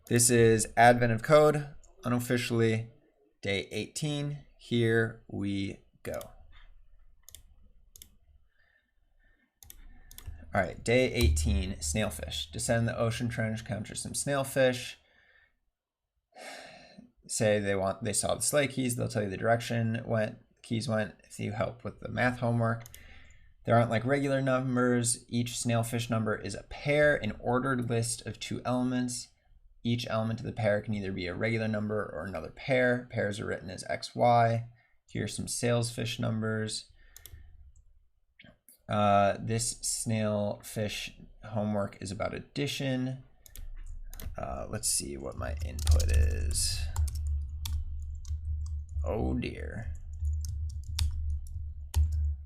This is Advent of Code, unofficially day 18. Here we go. All right, day 18, snailfish. Descend the ocean trench, capture some snailfish. Say they saw the sleigh keys, they'll tell you the direction keys went if you help with the math homework. There aren't like regular numbers. Each snailfish number is a pair, an ordered list of 2 elements. Each element of the pair can either be a regular number or another pair. Pairs are written as x, y. Here are some sailfish numbers. This snailfish homework is about addition. Let's see what my input is. Oh dear.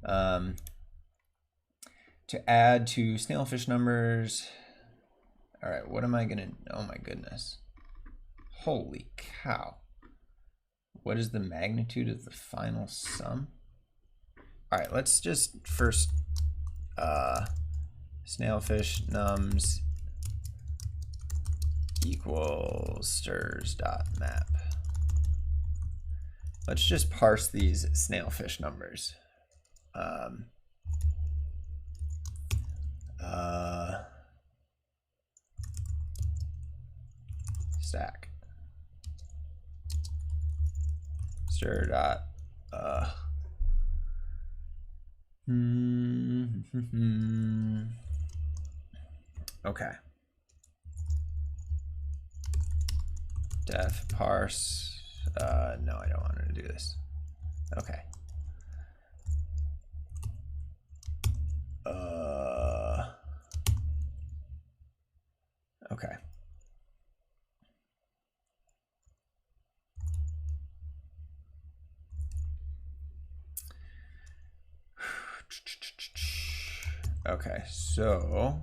To add 2 snailfish numbers. All right, what am I gonna, oh my goodness. Holy cow. What is the magnitude of the final sum? All right, let's just first, snailfish nums equals stirs.map. Let's just parse these snailfish numbers. Stack stir dot okay, def parse, no, I don't want to do this. Okay, okay. Okay, so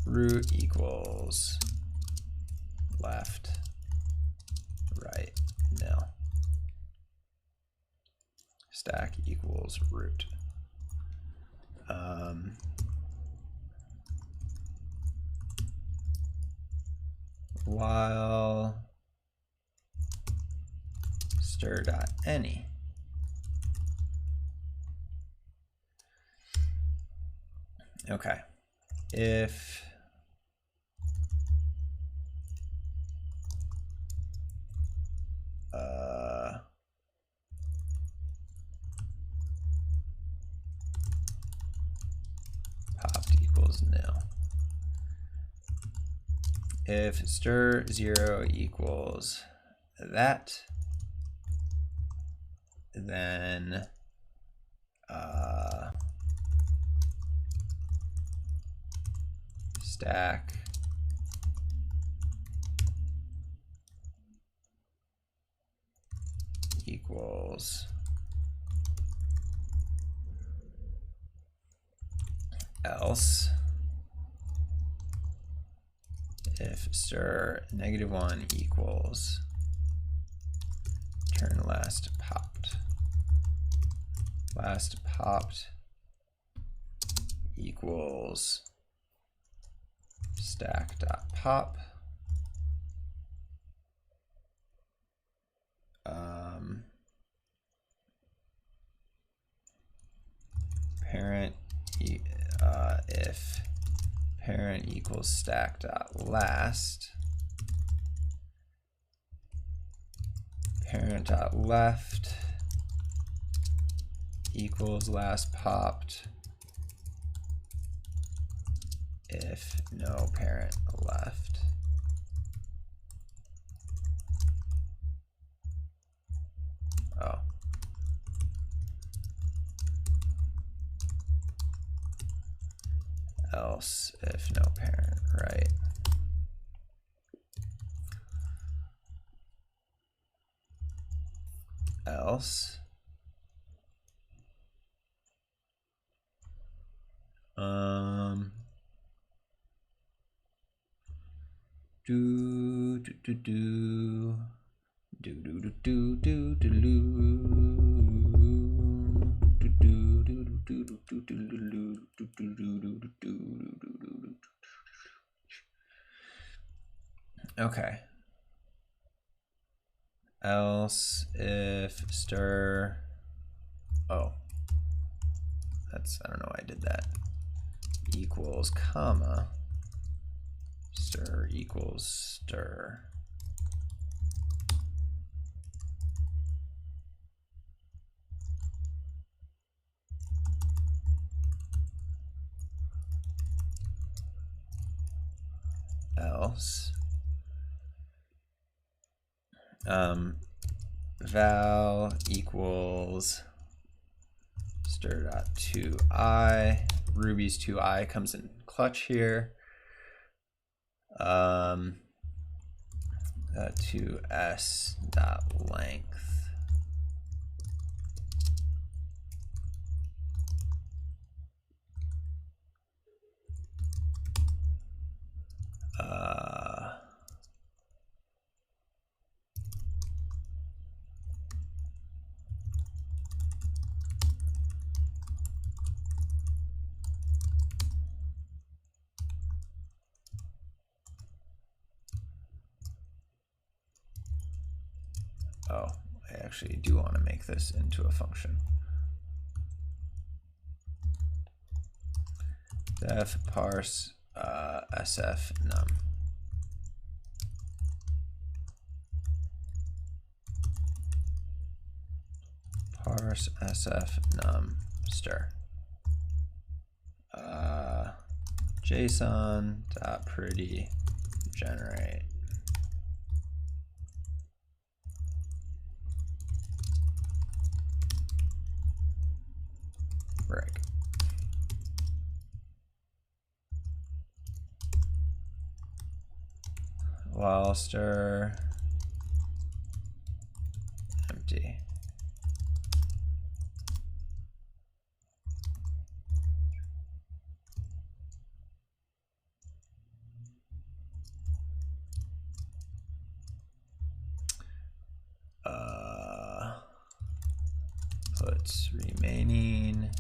root equals left, right, nil. Stack equals root. While stir.any. Okay, if popped equals nil. If stir0 equals that, then stack equals else. If stir -1 equals turn last popped. Last popped equals stack.pop. Parent if parent equals stack.last, parent.left equals last popped if no parent left. Oh. Else if no parent, right? Else Okay. Else if stir, oh, that's, I don't know why I did that, equals comma, stir equals stir. Else val equals stir.toI. Ruby's 2i comes in clutch here. 2s dot length. Oh, I actually do want to make this into a function. Def parse sf num. Parse sf num stir. JSON dot pretty generate. Break. While stir empty. Puts remaining.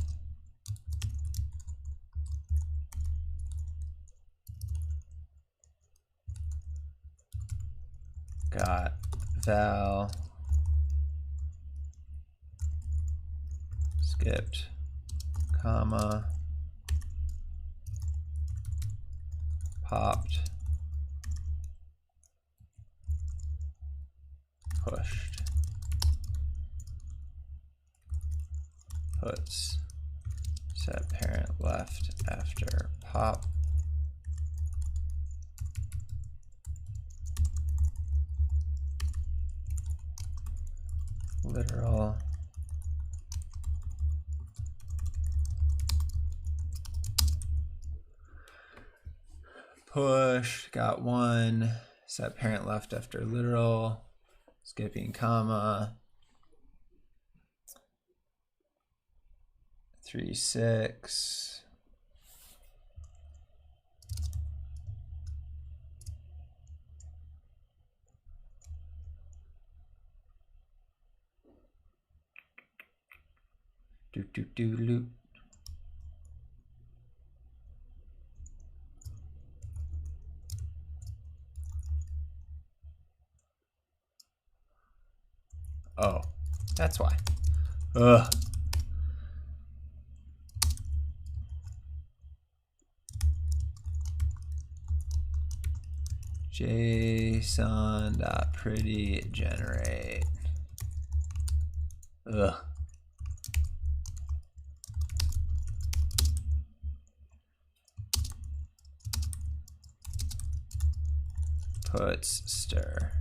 Got val skipped comma popped pushed puts set parent left after pop literal push got one set parent left after literal skipping comma 3 6 do loop. Oh, that's why. Ugh. JSON.pretty generate. Ugh. Puts stir.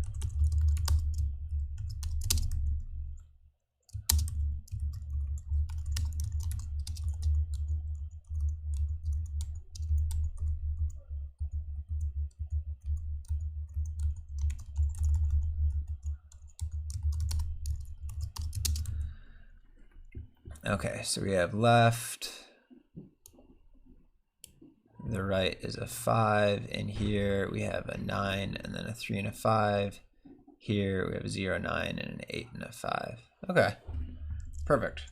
Okay, so we have left. The right is a 5. In here we have a 9 and then a 3 and a 5. Here we have a 0, 9 and an 8 and a 5. Okay, perfect.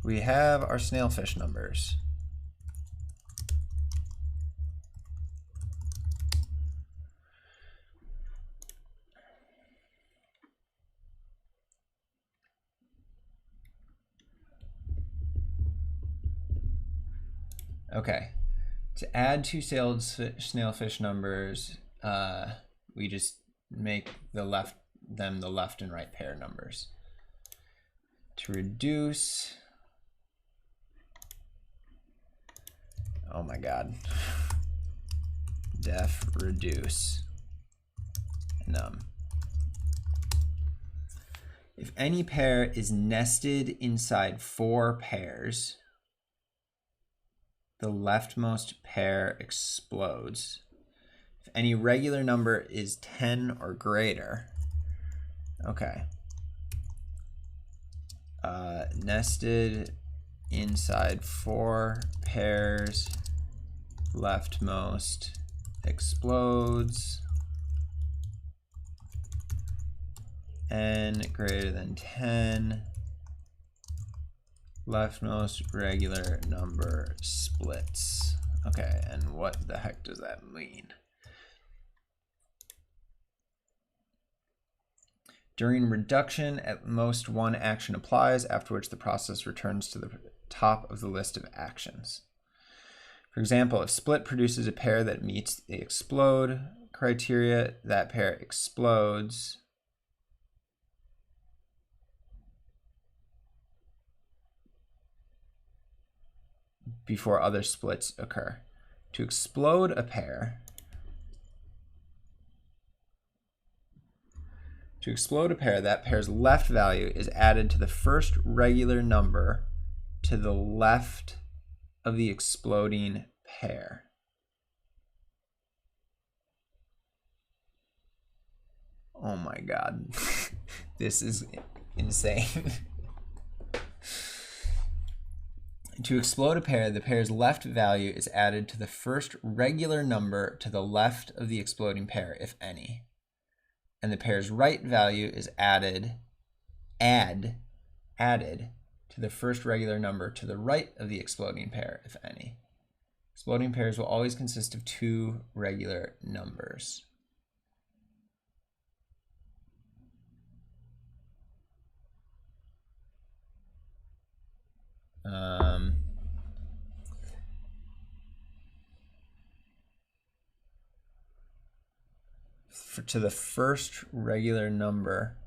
We have our snailfish numbers. Okay, to add two snailfish numbers, we just make them the left and right pair numbers. To reduce, oh my god, def reduce num. If any pair is nested inside 4 pairs, the leftmost pair explodes. If any regular number is 10 or greater, okay. Nested inside 4 pairs, leftmost explodes. N greater than 10, leftmost regular number splits. Okay, and what the heck does that mean? During reduction, at most one action applies, after which the process returns to the top of the list of actions. For example, if split produces a pair that meets the explode criteria, that pair explodes before other splits occur. To explode a pair, that pair's left value is added to the first regular number to the left of the exploding pair. Oh my god. This is insane. To explode a pair, the pair's left value is added to the first regular number to the left of the exploding pair, if any. And the pair's right value is added to the first regular number to the right of the exploding pair, if any. Exploding pairs will always consist of 2 regular numbers. To the first regular number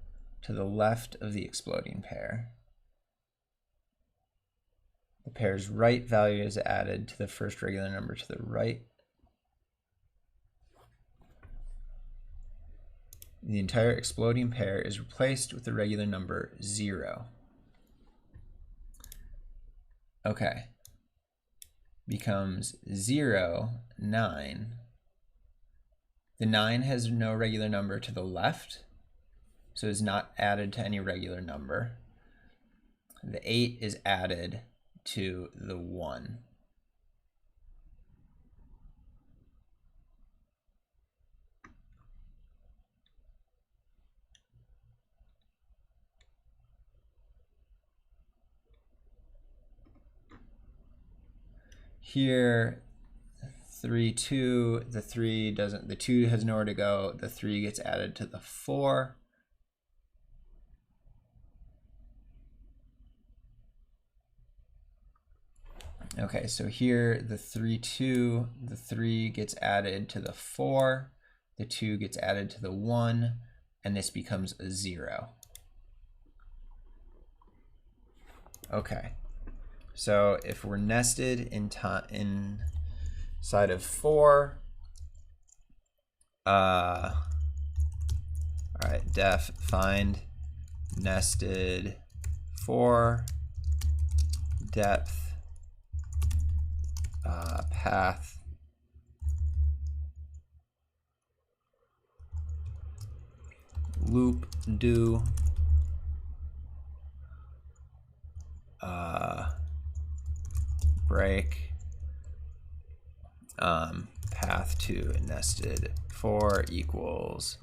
to the left of the exploding pair, the pair's right value is added to the first regular number to the right. The entire exploding pair is replaced with the regular number 0. Okay. Becomes 0, 9. The 9 has no regular number to the left, so is not added to any regular number. The 8 is added to the 1. Here, 3, 2, the 3 doesn't, the 2 has nowhere to go, the 3 gets added to the 4. Okay, so here the 3, 2, the 3 gets added to the 4, the 2 gets added to the 1, and this becomes a 0. Okay, so if we're nested inside of 4, all right, def find nested 4 depth path loop do break path to nested 4 equals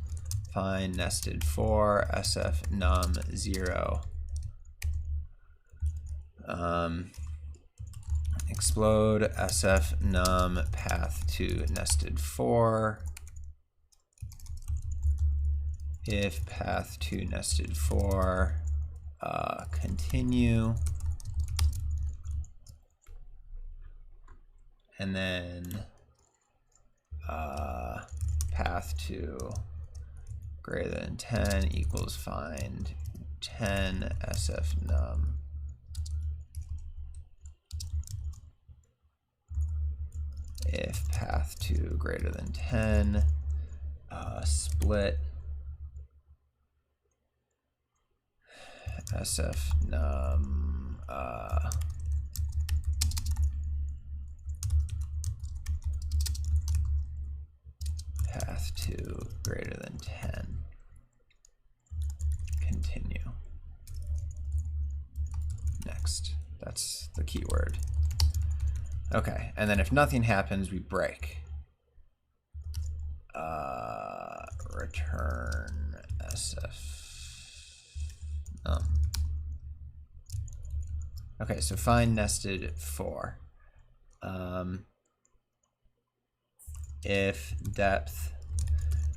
find nested 4 sf num 0 explode sf num path to nested 4 if path to nested 4 continue and then path to greater than 10 equals find 10 SF num. If path to greater than 10, split SF num path to greater than 10. Continue. Next. That's the keyword. Okay, and then if nothing happens, we break. Return SF num. Okay, so find nested for. If depth,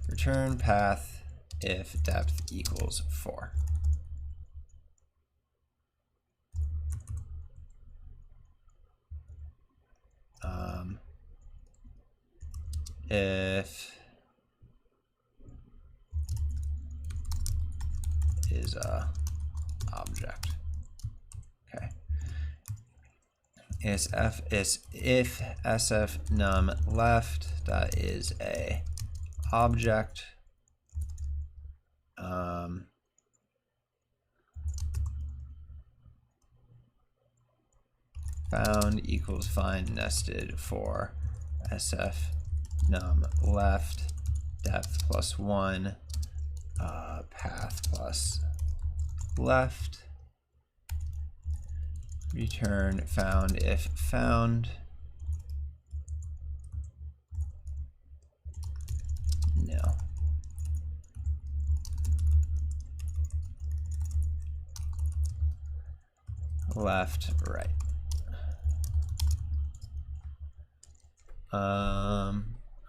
return path if depth equals 4. If is a object. Okay. If SF num left that is a object. Found equals find nested for SF num left depth plus 1 path plus left. Return found if found. No. Left, right.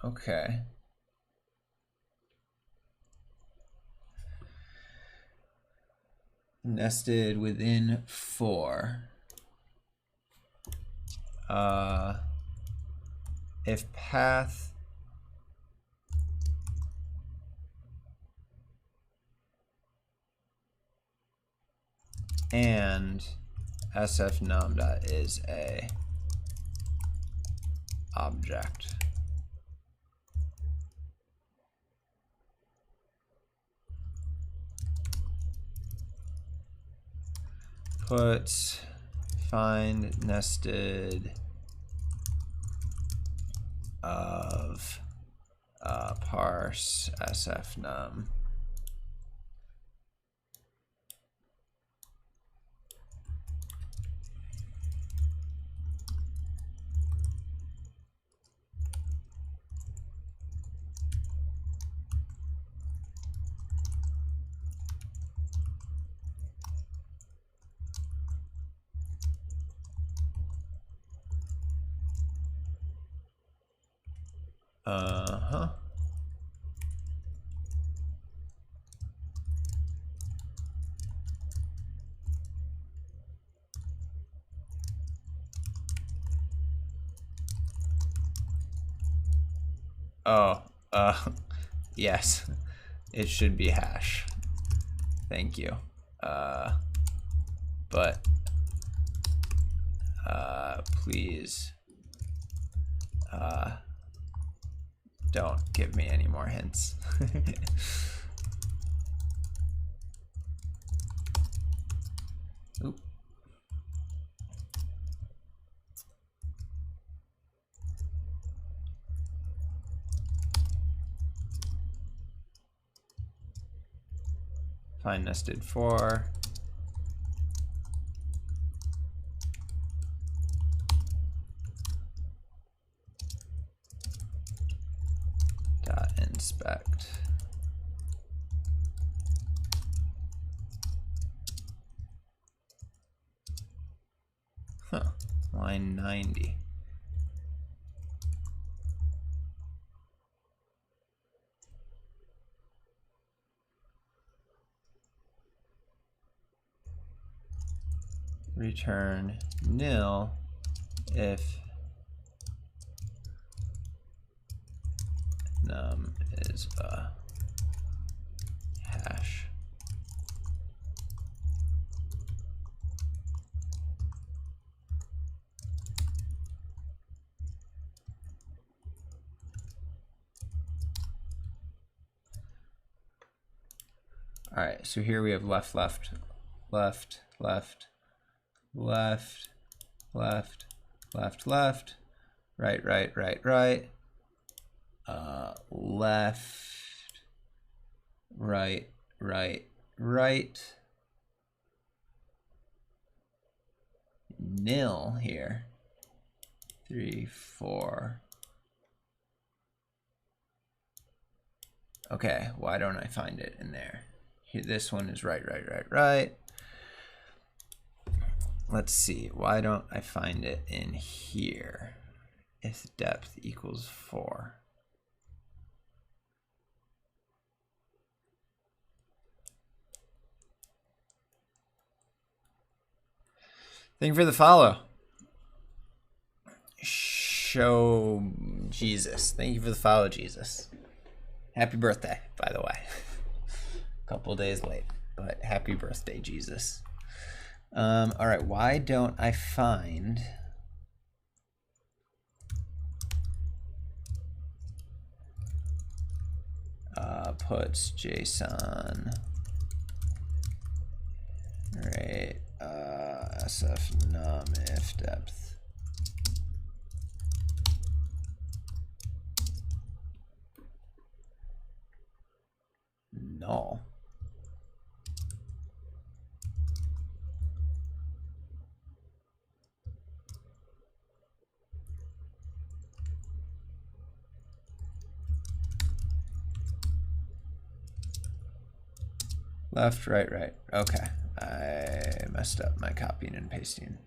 Okay. Nested within 4. If path and SF num dot is a object. Put find nested of parse SF num. Yes, it should be hash. Thank you. But please don't give me any more hints. Oop. Find nested for. Dot inspect. Huh. Line 90. Return nil if num is a hash. All right, so here we have left, left, left, left, left, left, left, left, right, right, right, right, left, right, right, right, nil here, 3, 4. Okay, why don't I find it in there? Here, this one is right, right, right, right. Let's see, why don't I find it in here? If depth equals 4. Thank you for the follow. Show Jesus. Thank you for the follow, Jesus. Happy birthday, by the way. Couple days late, but happy birthday, Jesus. All right, why don't I find puts JSON right SF num if depth null. Left, right, right. Okay. I messed up my copying and pasting.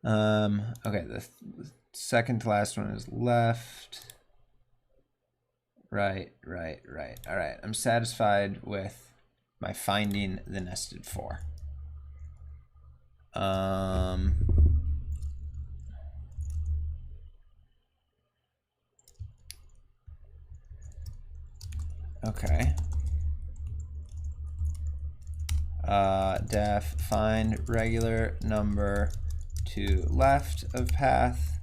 Okay, the second to last one is left, right, right, right. All right, I'm satisfied with my finding the nested for. Okay. Def find regular number to left of path.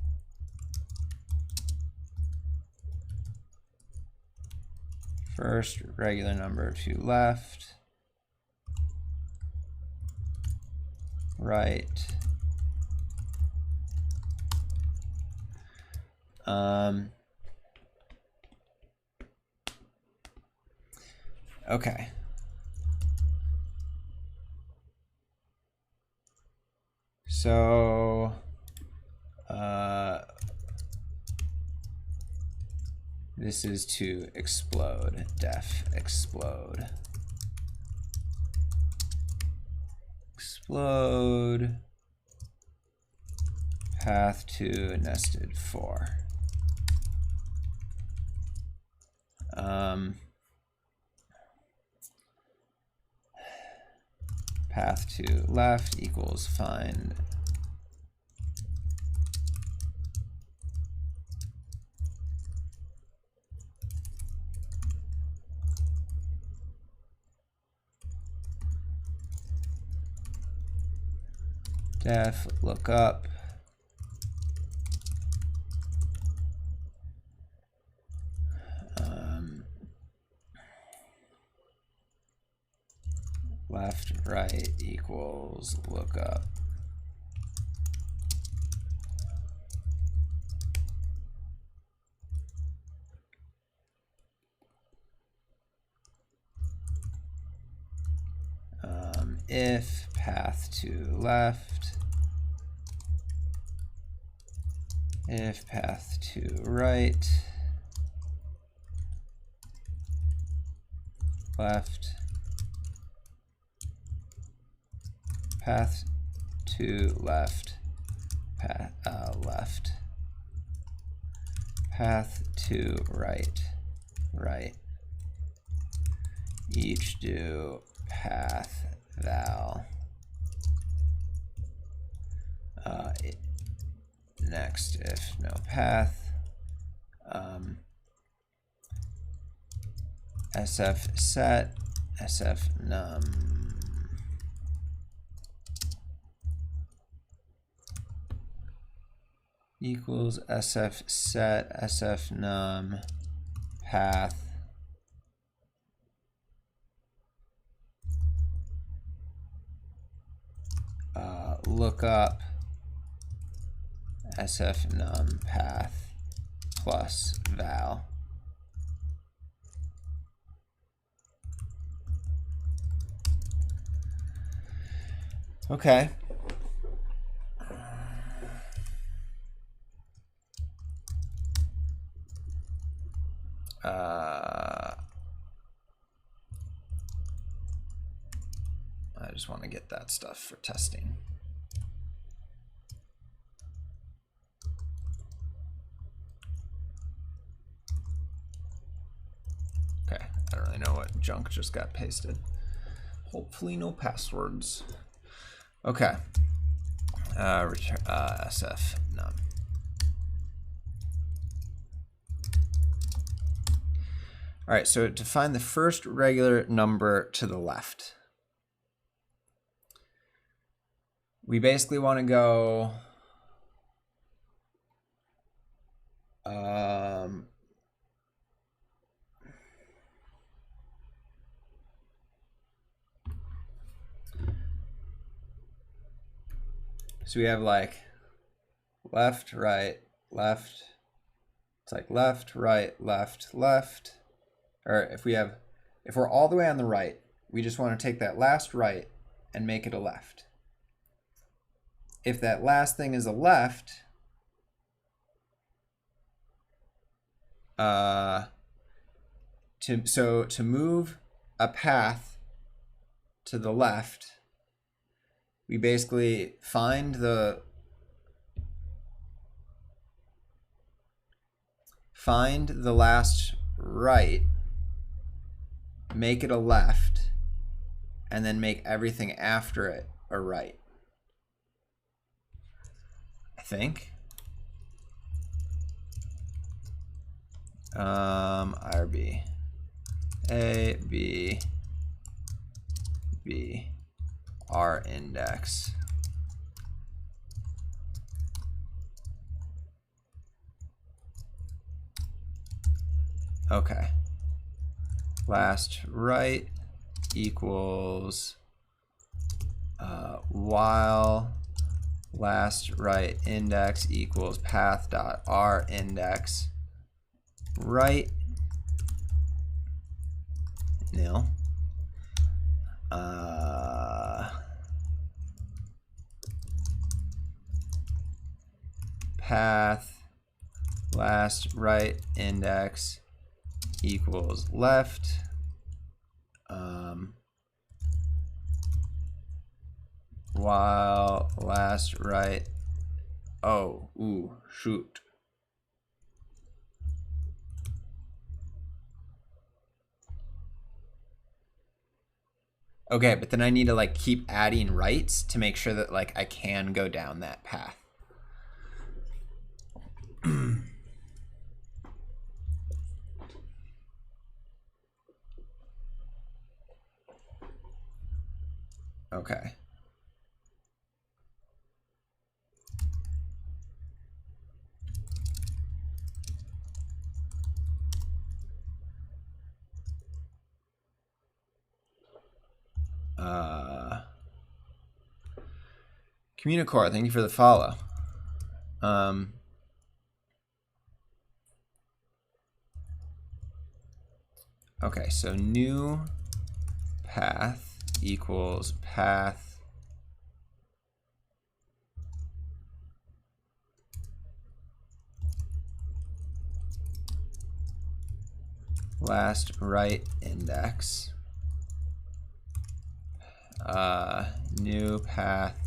First regular number to left. Right. Okay. So this is to explode, def explode. Explode path to nested for. Path to left equals find def lookup left right equals lookup. If path to left, if path to right, left, path to left, left, path to right, right. Each do path val next if no path, SF set, SF num equals SF set, SF num path lookup SF num path plus val. Okay. I just want to get that stuff for testing. Okay, I don't really know what junk just got pasted. Hopefully no passwords. Okay. Return SF num. All right, so to find the first regular number to the left, we basically want to go so we have like left, right, left. It's like left, right, left, left. Or if we're all the way on the right, we just want to take that last right and make it a left. If that last thing is a left, to move a path to the left, we basically find the last right, make it a left, and then make everything after it a right. I think. IRB. A, B, B, R index. Okay. Last right equals while last right index equals path dot R index right nil. Path last right index equals left. While last right, oh, ooh, shoot. Okay, but then I need to like keep adding rights to make sure that like I can go down that path. Okay. Communicore, thank you for the follow. Okay, so new path equals path last right index. New path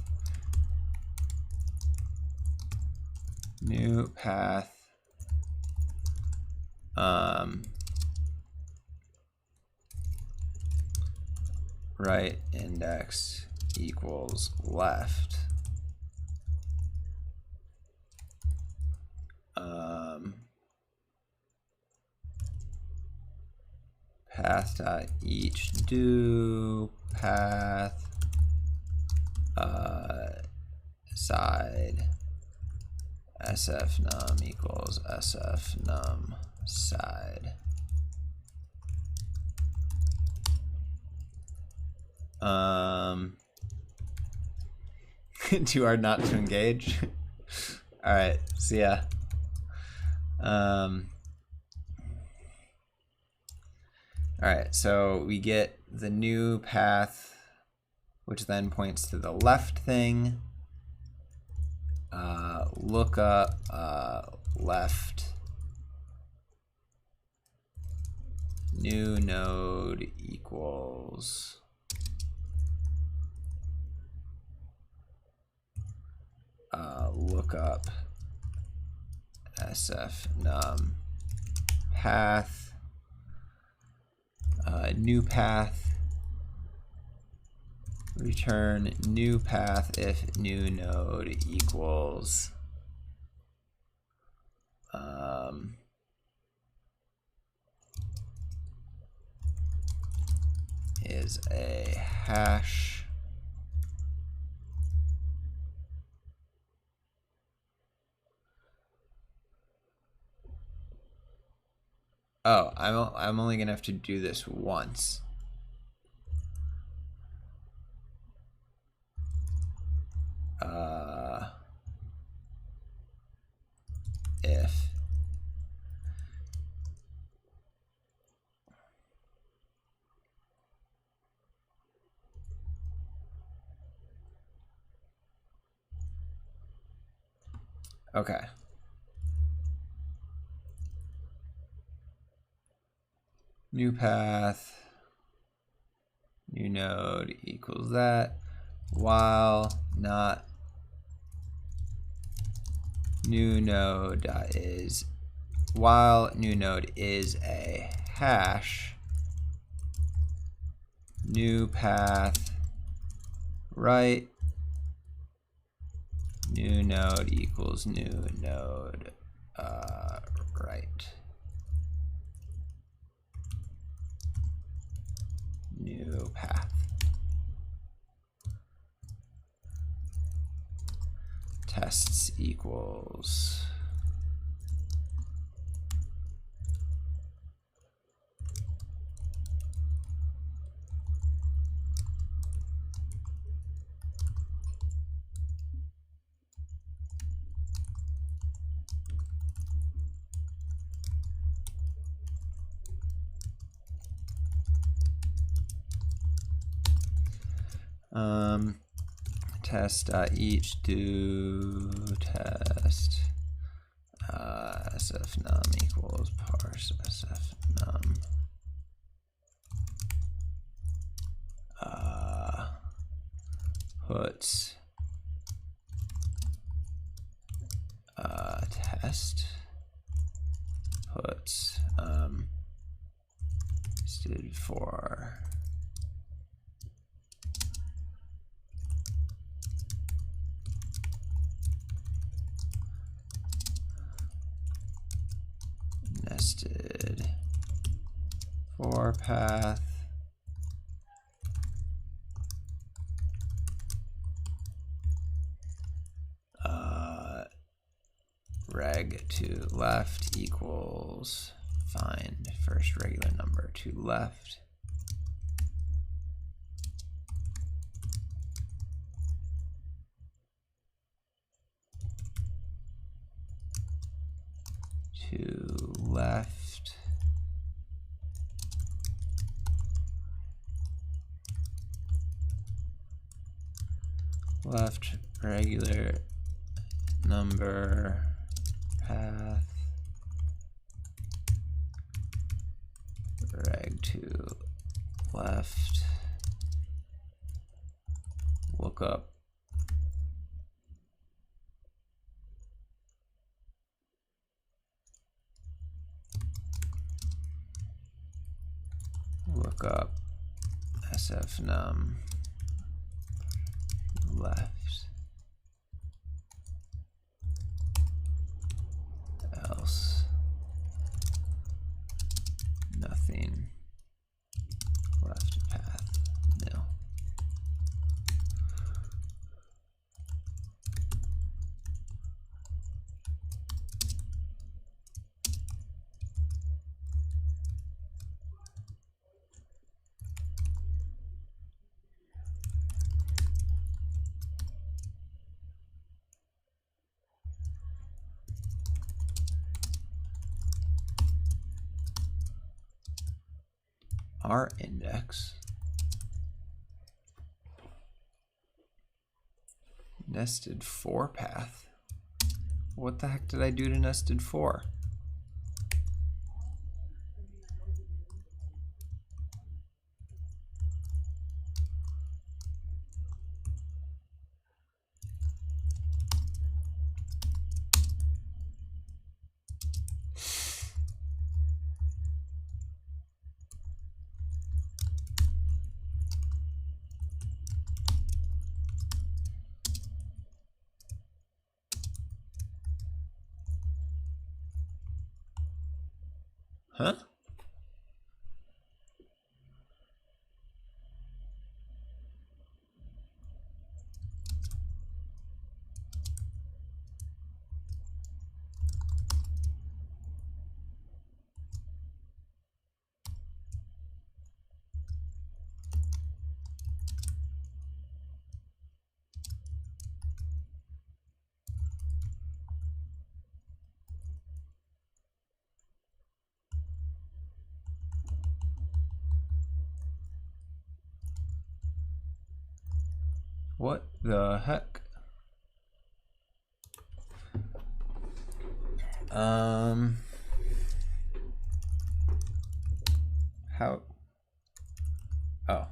right index equals left. path.each do path side sfnum equals sfnum side. Too hard not to engage. All right, see ya. All right, so we get the new path, which then points to the left thing. Look up left new node equals look up sfnum path new path, return new path if new node equals is a hash. Oh, I'm only gonna have to do this once. If okay. New path, new node equals that, while not new node is, while new node is a hash, new path right, new node equals new node right. New path. Tests equals test each do test sfnum equals parse sfnum puts test puts stood for nested for path reg to left equals find first regular number to left. To left. Left regular number path reg to left. Look up sfnum left our index. Nested for path. What the heck did I do to nested for? Huh? What the heck? How? Oh.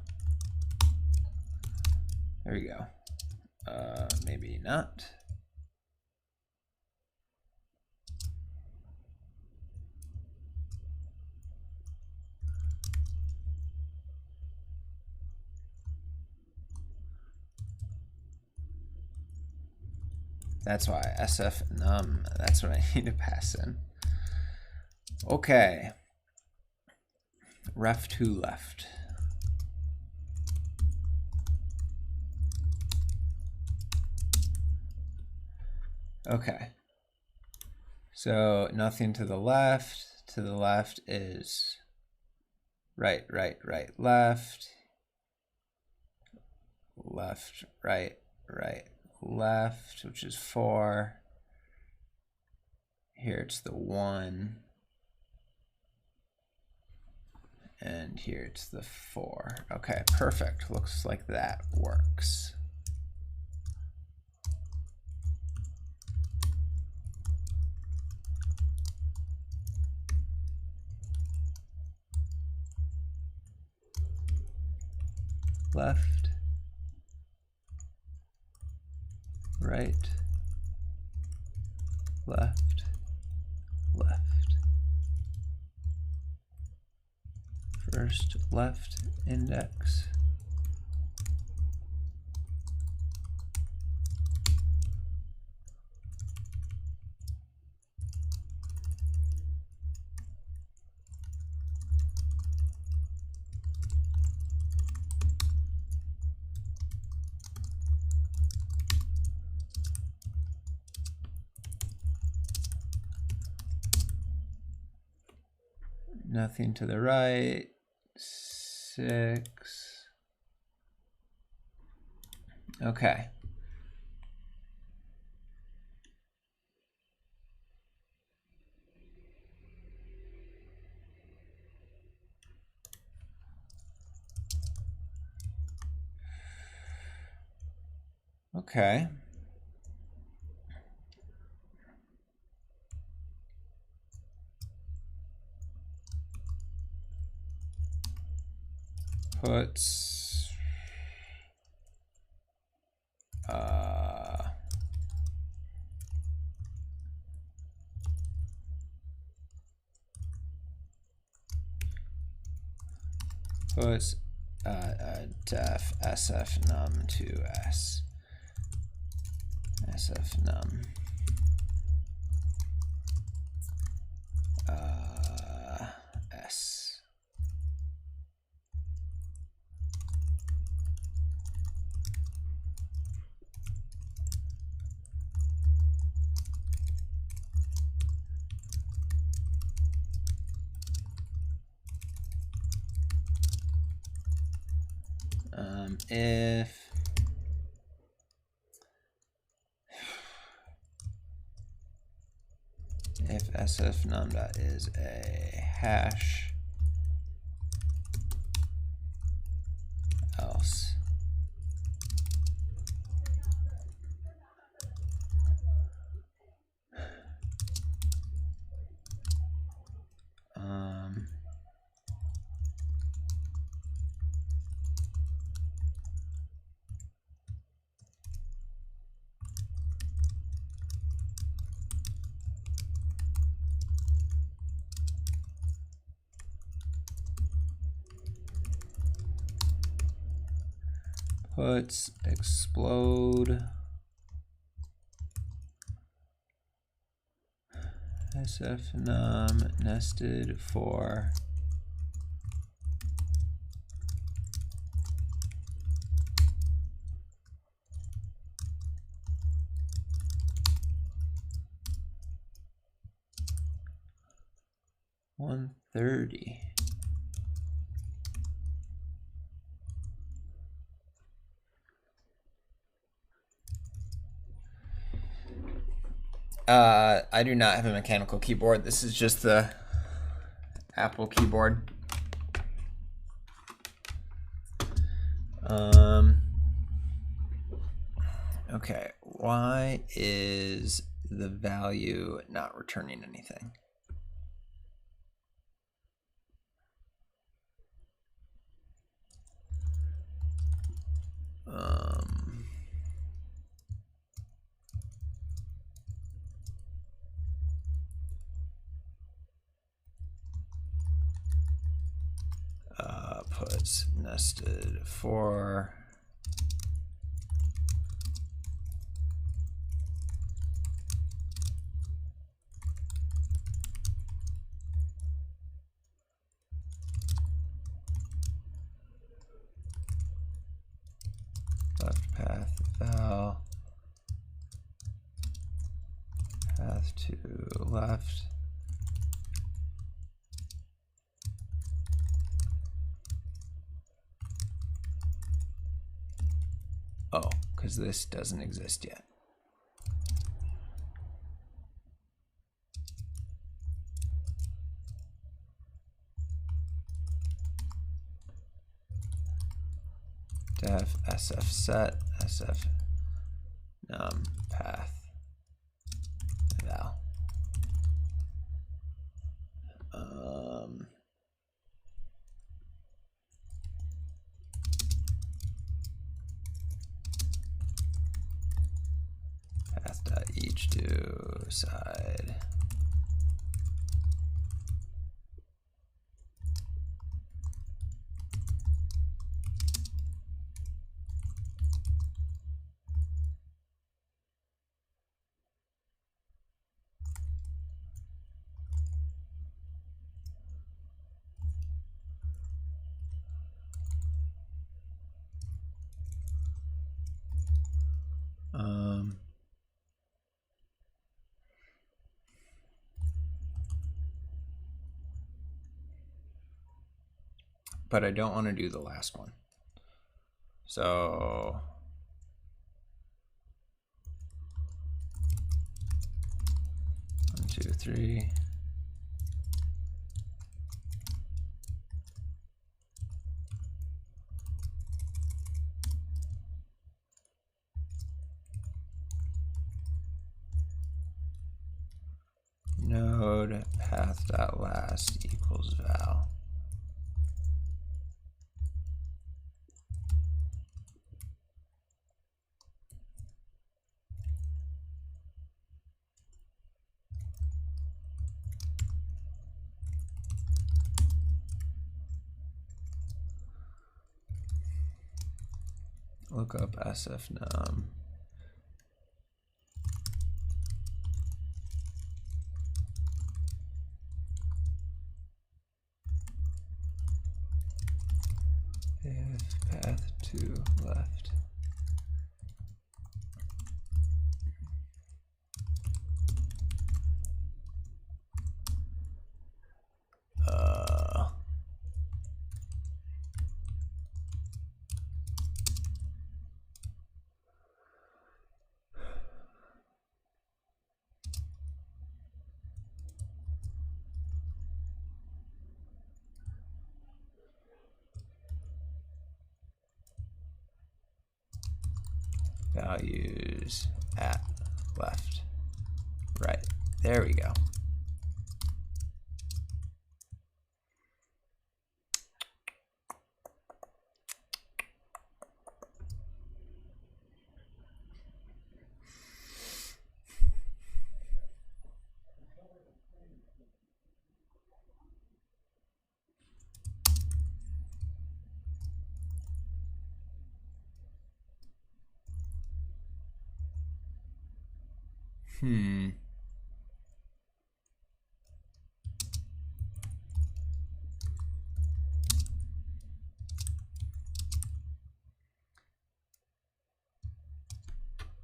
There we go. Maybe not. That's why SF num, that's what I need to pass in. Okay. Ref to left. Okay. So nothing to the left. To the left is right, right, right, left. Left, right, right, left, which is 4. Here it's the 1. And here it's the 4. Okay, perfect. Looks like that works. Left, right, left, left. First left index. Nothing to the right. 6. Okay. Okay. Puts puts def sf num to s. SF num. S. If sf num dot is a hash puts explode SF num nested for $130. I do not have a mechanical keyboard. This is just the Apple keyboard. Okay, why is the value not returning anything? Puts nested for left path val path to left. Oh, because this doesn't exist yet. Def sf set sf num path val. Path dot each to side. But I don't want to do the last one. So one, two, three. Node path.last equals val. Look up sf num. If path to left. Values at left. Right. There we go.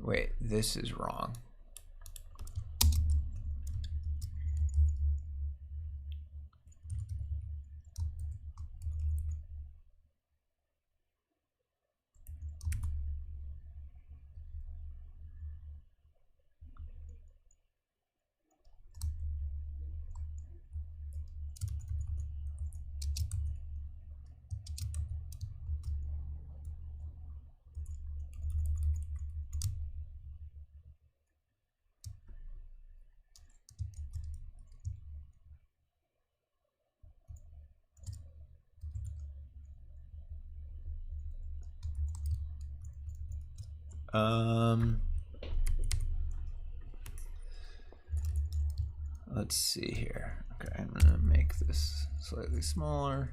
Wait, this is wrong. Let's see here. Okay, I'm gonna make this slightly smaller.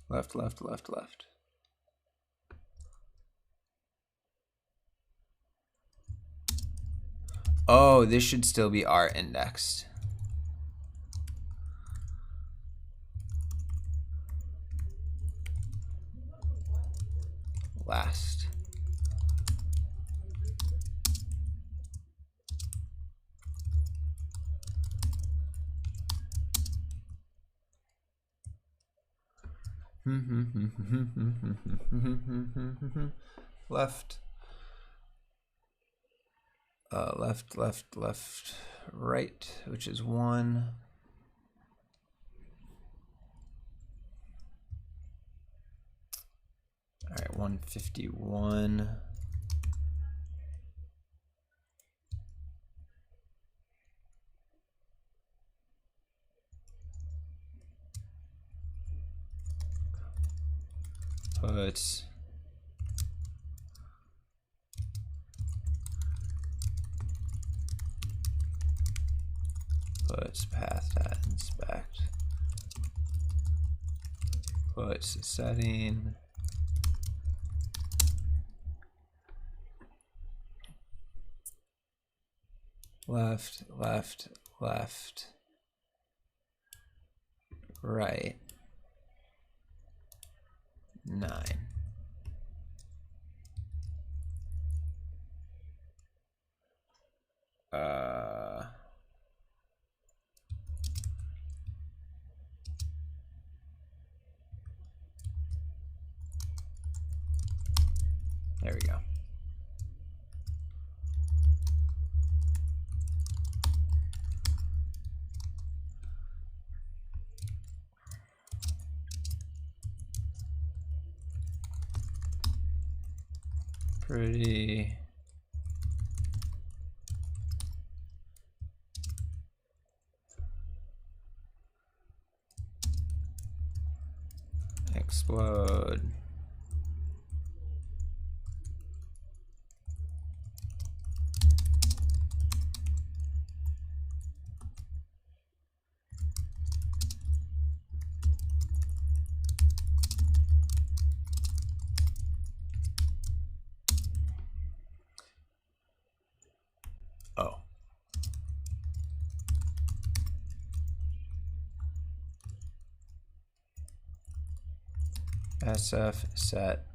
Left, left, left, left. Oh, this should still be R indexed. Last. Left. Left, left, left, right, which is 1. All right, 151. Puts path.inspect. Puts setting. Left, left, left, right, 9. There we go. Pretty. Explode. Oh. SF set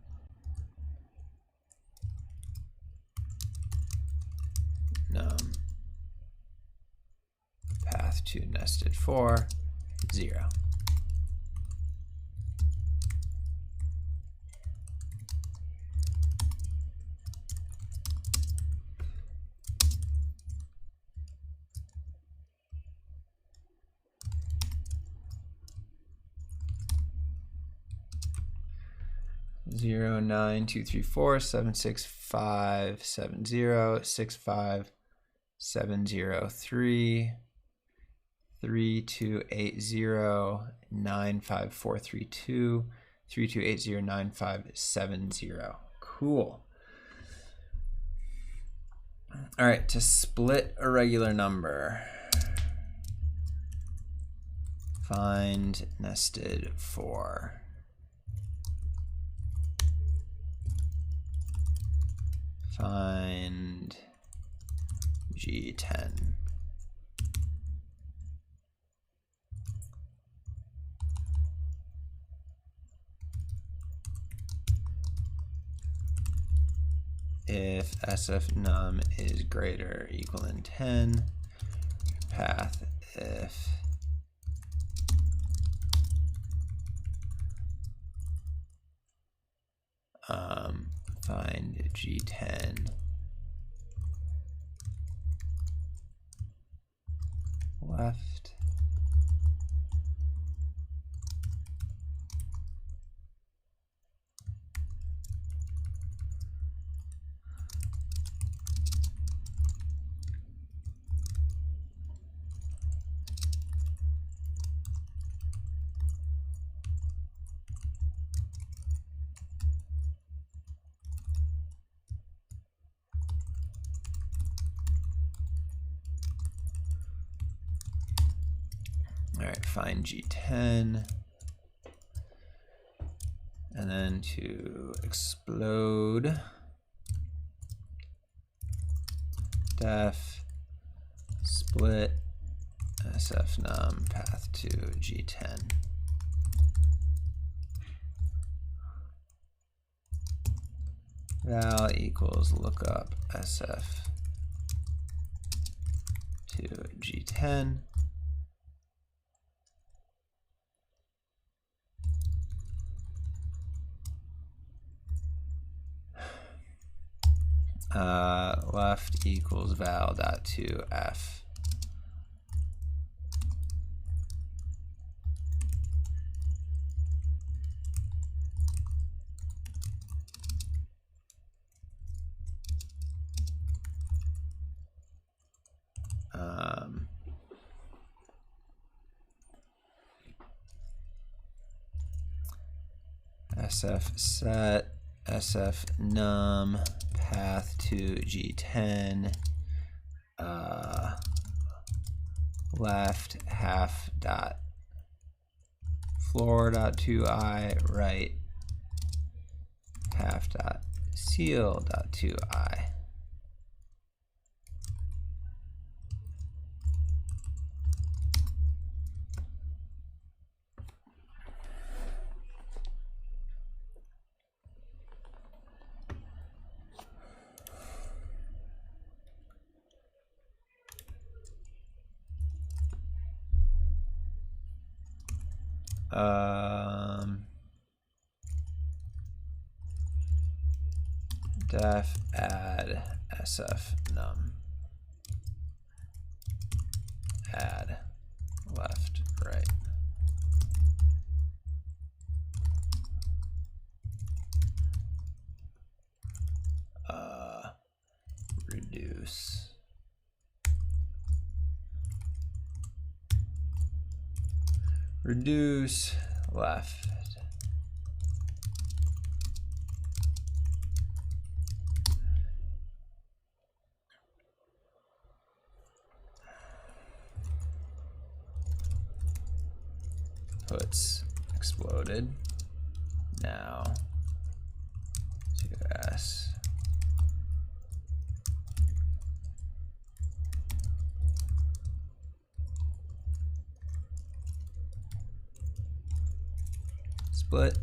num path to nested for 0. Zero 9 2 3 4 7 6 5 7 0 6 5 7 0 3 3 2 8 0 9 5 4 3 2 3 2 8 0 9 5 7 0. Cool. All right, to split a regular number, find nested for. Find G10. If sfnum is greater or equal than 10, path if find G10 left find G10, and then to explode def split sfnum path to G10. Val equals lookup sf to G10. Left equals val dot to f. SF set SF num path to G10 left half dot floor dot 2I right half dot seal dot 2I. Def add sf num add left right reduce left puts exploded now to s split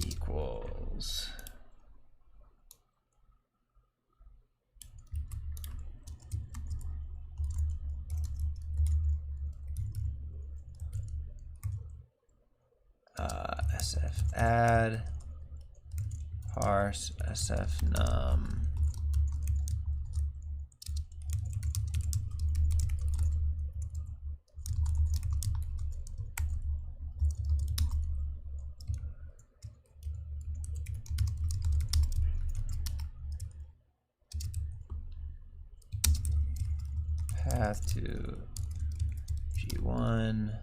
equals sf add parse sf num path to G1.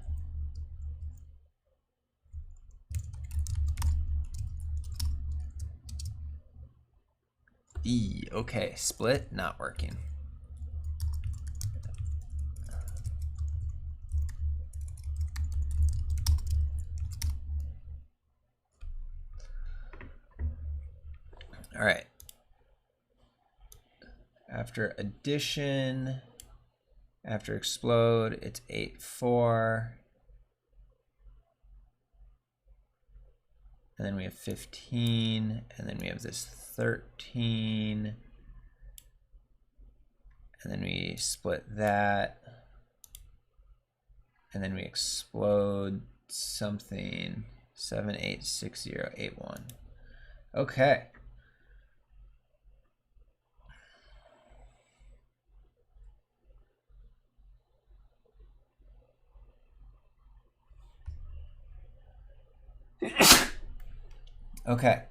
E, okay, split, not working. All right. After addition, after explode, it's 8, 4. And then we have 15, and then we have this 13. And then we split that. And then we explode something. 7, 8, 6, 0, 8, 1. Okay. Okay.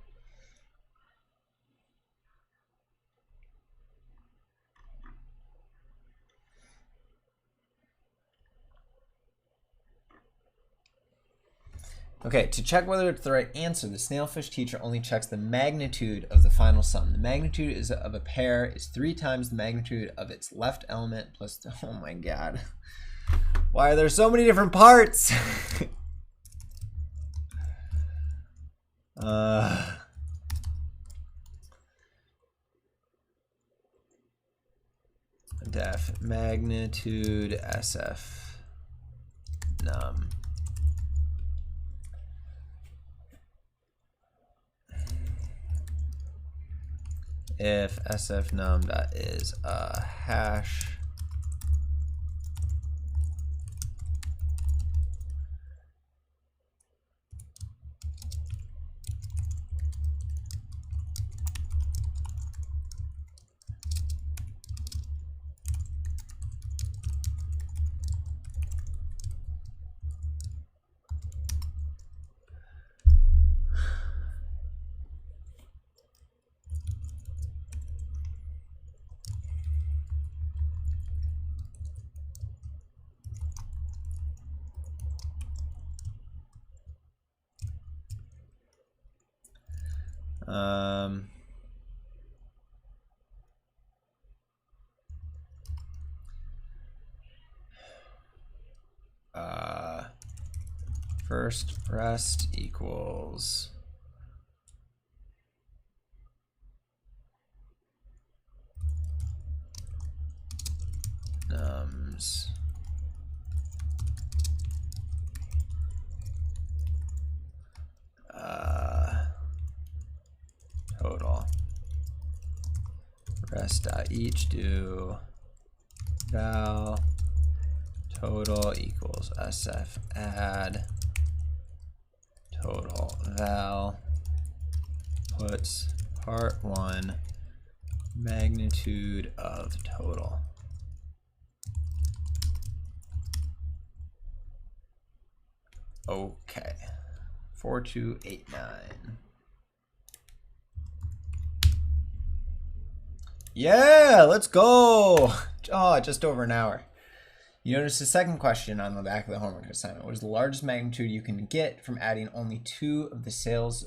Okay, to check whether it's the right answer, the Snailfish teacher only checks the magnitude of the final sum. The magnitude of a pair is 3 times the magnitude of its left element plus, oh my god. Why are there so many different parts? Def magnitude SF num. If SF num dot is a hash, first rest equals nums total rest dot each do val total equals SF add total val puts part 1 magnitude of total. Okay, 4289. Yeah, let's go. Oh, just over an hour. You notice the second question on the back of the homework assignment. What is the largest magnitude you can get from adding only 2 of the sales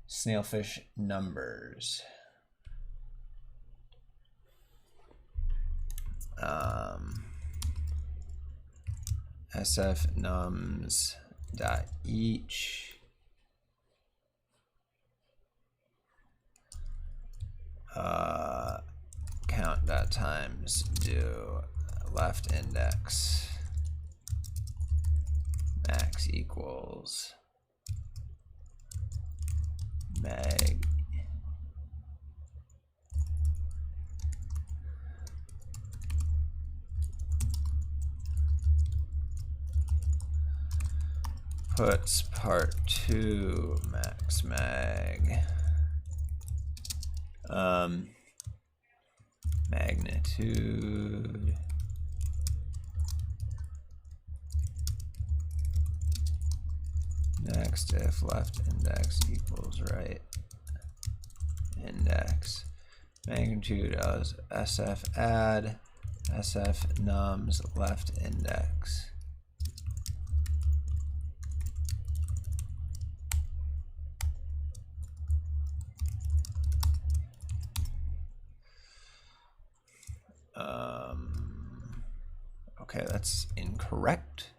Snailfish numbers? SF nums dot each count dot times do left index max equals mag puts part 2 max mag magnitude next if left index equals right index magnitude of SF add SF nums left index. Okay, that's incorrect.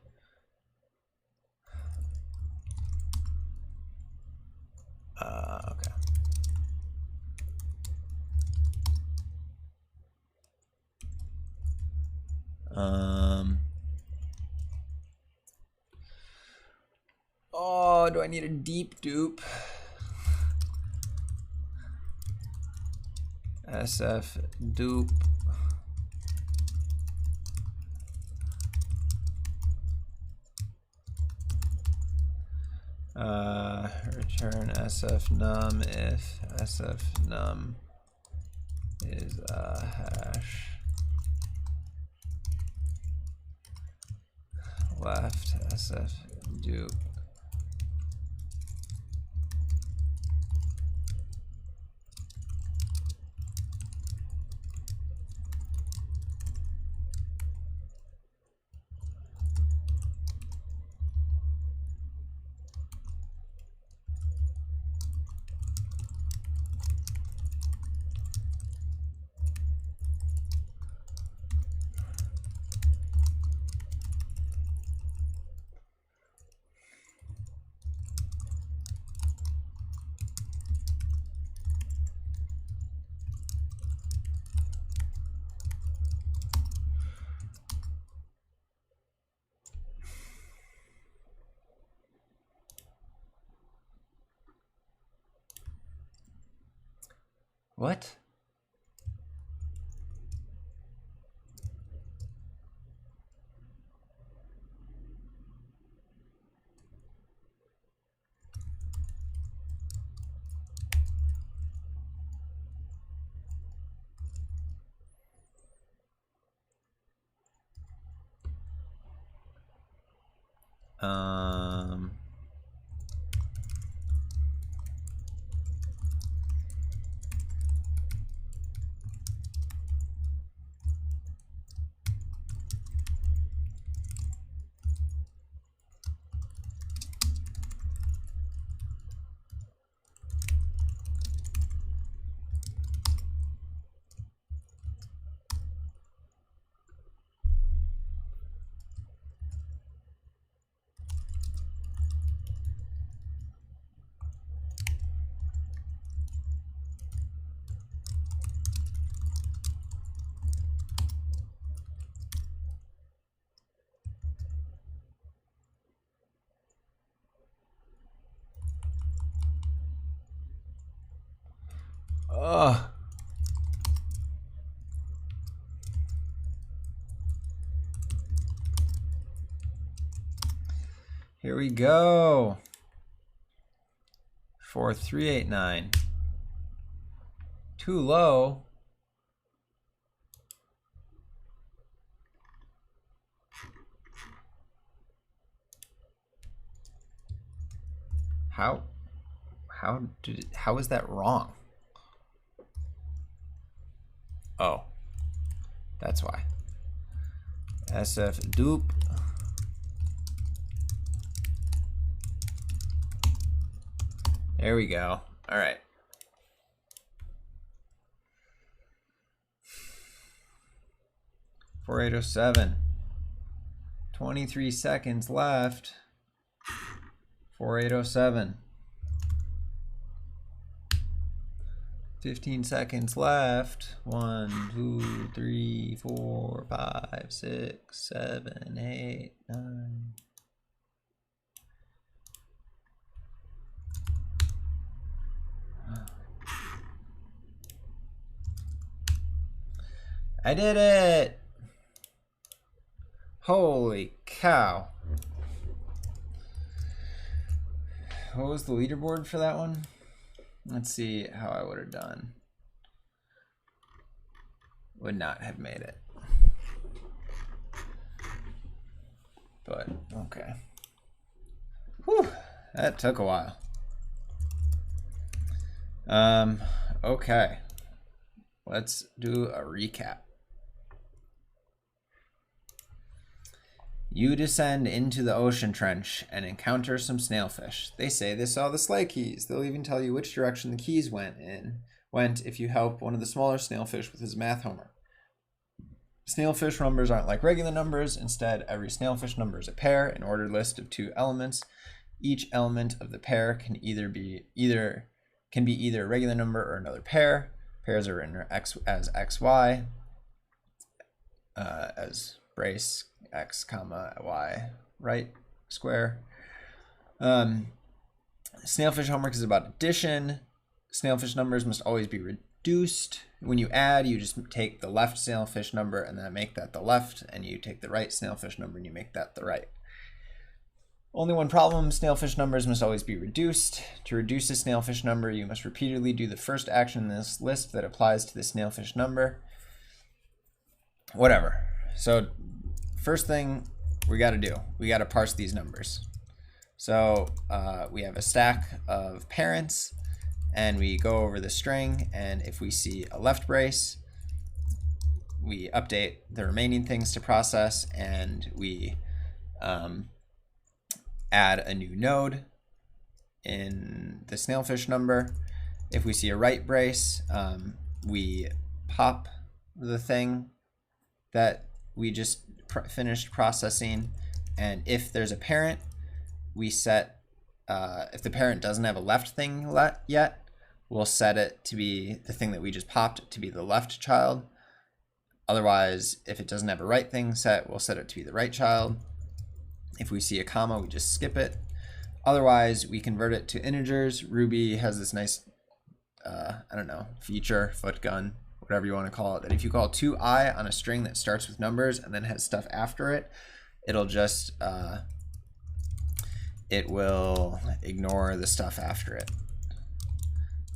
Okay. Oh, do I need a deep dupe? SF dupe. Return SF num if SF num is a hash left SF dupe. What? Ugh. Here we go. 4389. Too low. How is that wrong? Oh, that's why. SF dupe. There we go. All right. $4,807. 23 seconds left. $4,807. 15 seconds left. 1, 2, 3, 4, 5, 6, 7, 8, 9. I did it! Holy cow. What was the leaderboard for that one? Let's see how I would have done. Would not have made it. But, okay. Whew, that took a while. Okay. Let's do a recap. You descend into the ocean trench and encounter some snailfish. They say they saw the sleigh keys. They'll even tell you which direction the keys went if you help one of the smaller snailfish with his math homework. Snailfish numbers aren't like regular numbers. Instead, every snailfish number is a pair, an ordered list of 2 elements. Each element of the pair can be either a regular number or another pair. Pairs are written as xy, as brace, x comma y right square. Snailfish homework is about addition. Snailfish numbers must always be reduced. When you add, you just take the left snailfish number and then make that the left, and you take the right snailfish number and you make that the right. Only one problem: snailfish numbers must always be reduced. To reduce a snailfish number, you must repeatedly do the first action in this list that applies to the snailfish number. Whatever. So first thing we got to do, we got to parse these numbers. So we have a stack of parents, and we go over the string, and if we see a left brace, we update the remaining things to process, and we add a new node in the snailfish number. If we see a right brace, we pop the thing that we just finished processing, and if there's a parent, we set, if the parent doesn't have a left thing yet, we'll set it to be the thing that we just popped to be the left child. Otherwise, if it doesn't have a right thing set, we'll set it to be the right child. If we see a comma, we just skip it. Otherwise, we convert it to integers. Ruby has this nice, I don't know, feature, foot gun, whatever you want to call it, that if you call 2i on a string that starts with numbers and then has stuff after it, it'll just, it will ignore the stuff after it.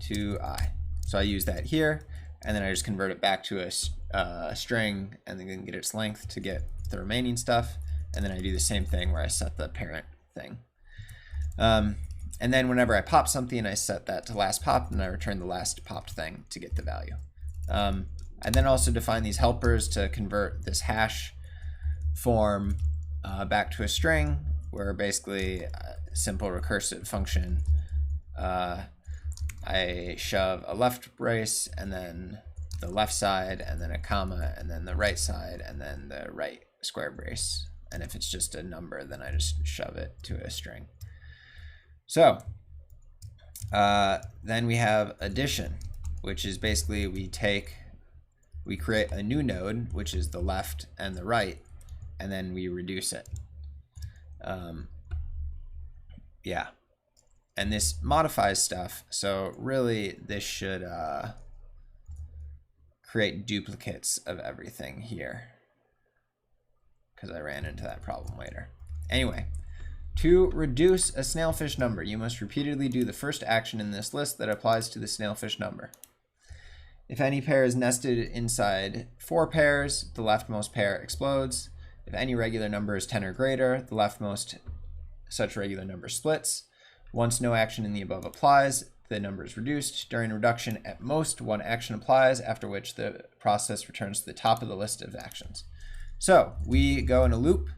2i. So I use that here, and then I just convert it back to a string and then get its length to get the remaining stuff. And then I do the same thing where I set the parent thing. And then whenever I pop something, I set that to last popped, and I return the last popped thing to get the value. I then also define these helpers to convert this hash form back to a string, where basically a simple recursive function, I shove a left brace and then the left side and then a comma and then the right side and then the right square brace. And if it's just a number, then I just shove it to a string. So then we have addition, which is basically we create a new node, which is the left and the right, and then we reduce it. Yeah. And this modifies stuff. So really this should create duplicates of everything here, because I ran into that problem later. Anyway, to reduce a snailfish number, you must repeatedly do the first action in this list that applies to the snailfish number. If any pair is nested inside 4 pairs, the leftmost pair explodes. If any regular number is 10 or greater, the leftmost such regular number splits. Once no action in the above applies, the number is reduced. During reduction, at most one action applies, after which the process returns to the top of the list of actions. So we go in a loop.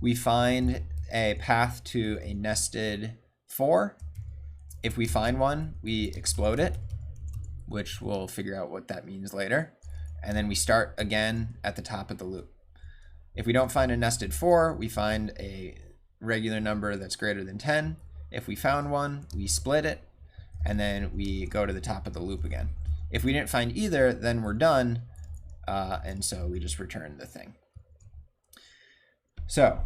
We find a path to a nested 4. If we find one, we explode it, which we'll figure out what that means later. And then we start again at the top of the loop. If we don't find a nested 4, we find a regular number that's greater than 10. If we found one, we split it, and then we go to the top of the loop again. If we didn't find either, then we're done, and so we just return the thing. So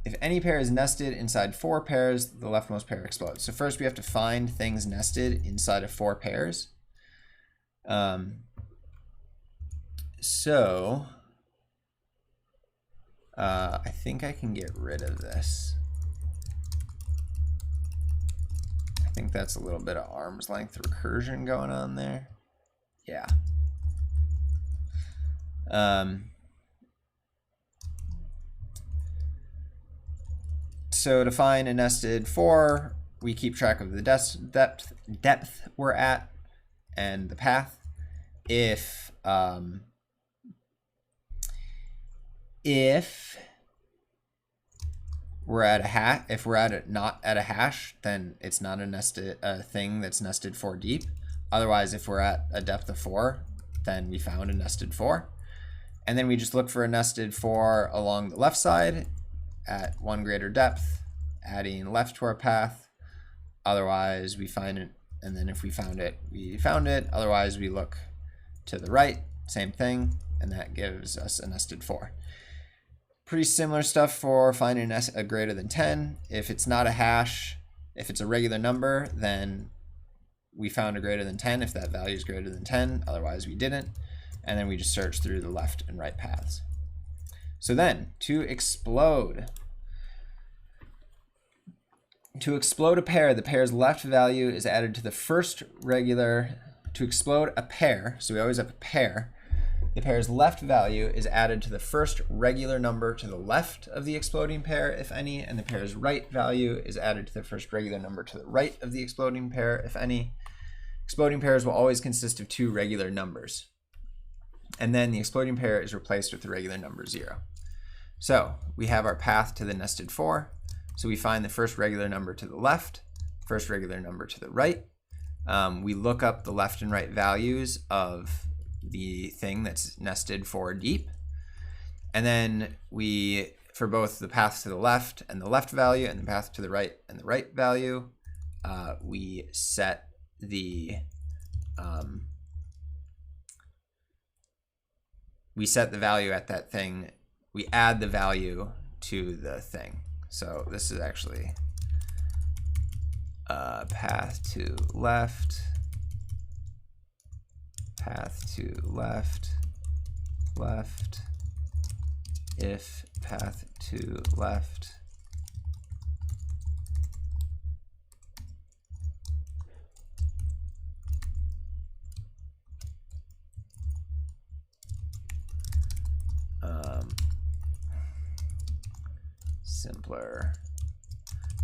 if any pair is nested inside 4 pairs, the leftmost pair explodes. So first we have to find things nested inside of 4 pairs. I think I can get rid of this. I think that's a little bit of arm's length recursion going on there. Yeah. So to find a nested 4, we keep track of the depth we're at and the path. If we're at a hash, if we're at not at a hash, then it's not a thing that's nested 4 deep. Otherwise, if we're at a depth of 4, then we found a nested 4. And then we just look for a nested 4 along the left side at 1 greater depth, adding left to our path. Otherwise, we find it, and then if we found it, we found it. Otherwise, we look to the right, same thing, and that gives us a nested 4. Pretty similar stuff for finding a greater than 10. If it's not a hash, if it's a regular number, then we found a greater than 10 if that value is greater than 10. Otherwise, we didn't. And then we just search through the left and right paths. So then, to explode a pair, the pair's left value is added to the first regular. To explode a pair, so we always have a pair, the pair's left value is added to the first regular number to the left of the exploding pair, if any, and the pair's right value is added to the first regular number to the right of the exploding pair, if any. Exploding pairs will always consist of 2 regular numbers. And then the exploding pair is replaced with the regular number 0. So we have our path to the nested 4. So we find the first regular number to the left, first regular number to the right. We look up the left and right values of the thing that's nested 4 deep. And then we, for both the path to the left and the left value and the path to the right and the right value, we set the value at that thing. We add the value to the thing. So this is actually path to left, left, if path to left, simpler,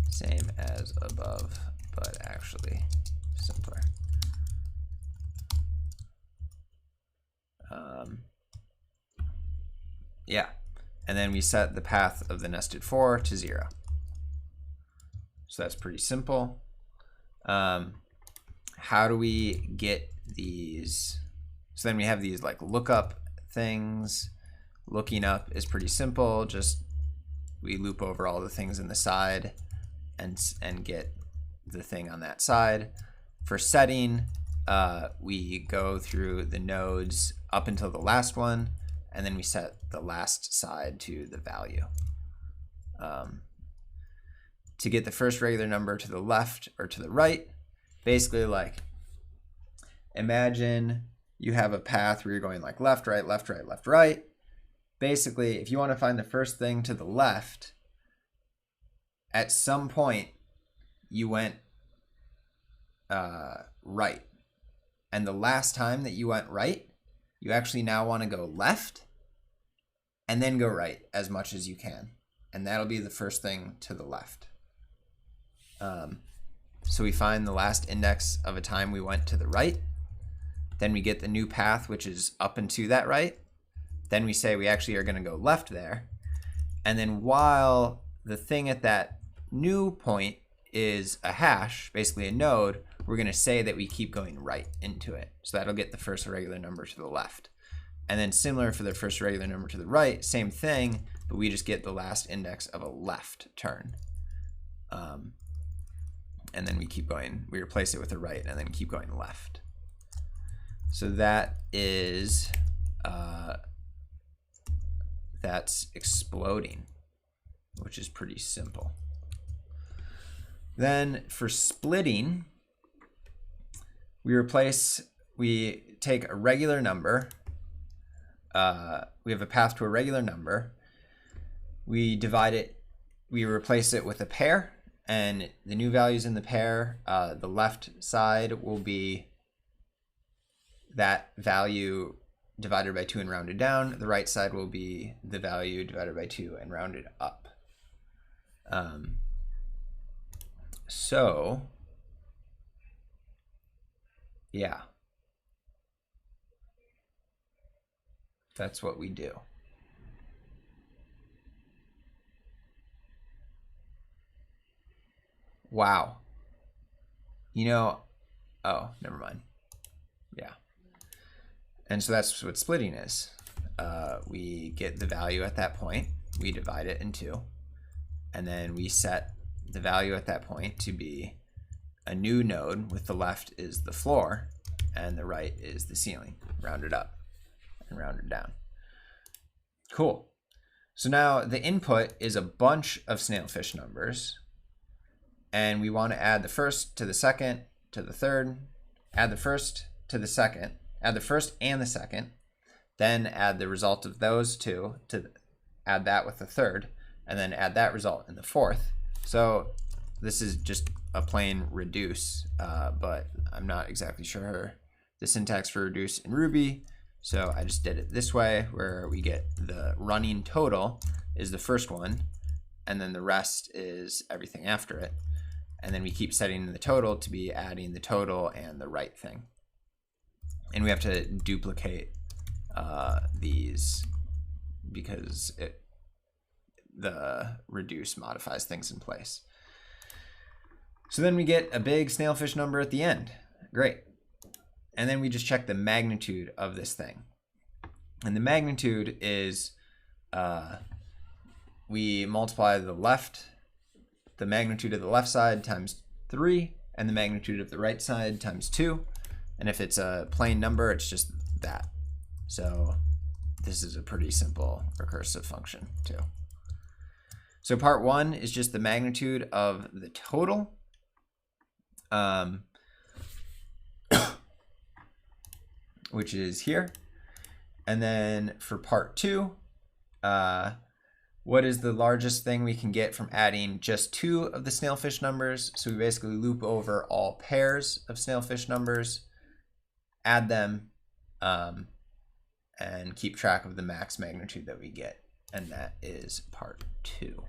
same as above, but actually simpler. Yeah, and then we set the path of the nested 4 to 0. So that's pretty simple. How do we get these? So then we have these like lookup things. Looking up is pretty simple. Just we loop over all the things in the side and get the thing on that side. For setting, we go through the nodes up until the last one, and then we set the last side to the value. To get the first regular number to the left or to the right, basically like imagine you have a path where you're going like left, right, left, right, left, right. Basically, if you want to find the first thing to the left, at some point you went right. And the last time that you went right, you actually now want to go left and then go right as much as you can. And that'll be the first thing to the left. So we find the last index of a time we went to the right. Then we get the new path, which is up and to that right. Then we say we actually are going to go left there. And then while the thing at that new point is a hash, basically a node, we're going to say that we keep going right into it. So that'll get the first regular number to the left. And then similar for the first regular number to the right, same thing, but we just get the last index of a left turn. And then we keep going, we replace it with a right and then keep going left. So that is, that's exploding, which is pretty simple. Then for splitting, we take a regular number. We have a path to a regular number. We divide it, we replace it with a pair, and the new values in the pair, the left side will be that value divided by 2 and rounded down. The right side will be the value divided by 2 and rounded up. So, yeah, that's what we do. Wow. You know, oh, never mind. Yeah. And so that's what splitting is. We get the value at that point, we divide it in two, and then we set the value at that point to be a new node with the left is the floor and the right is the ceiling, rounded up and rounded down. Cool. So now the input is a bunch of Snailfish numbers, and we want to add the first to the second to the third, add the first to the second, add the first and the second, then add the result of those two to add that with the third, and then add that result in the fourth. So this is just a plain reduce, but I'm not exactly sure the syntax for reduce in Ruby. So I just did it this way, where we get the running total is the first one, and then the rest is everything after it. And then we keep setting the total to be adding the total and the right thing. And we have to duplicate these because the reduce modifies things in place. So then we get a big Snailfish number at the end. Great. And then we just check the magnitude of this thing. And the magnitude is we multiply the magnitude of the left side times 3, and the magnitude of the right side times 2. And if it's a plain number, it's just that. So this is a pretty simple recursive function too. So part 1 is just the magnitude of the total. Which is here. And then for part 2, what is the largest thing we can get from adding just 2 of the Snailfish numbers? So we basically loop over all pairs of Snailfish numbers, add them, and keep track of the max magnitude that we get. And that is part 2.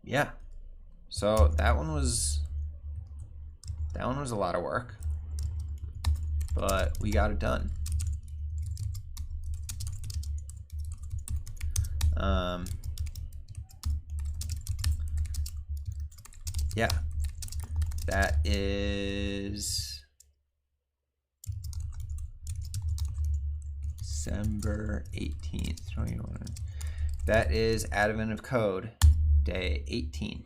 Yeah. So that one was a lot of work, but we got it done. Yeah, that is December 18th, 2021. That is Advent of Code, day 18.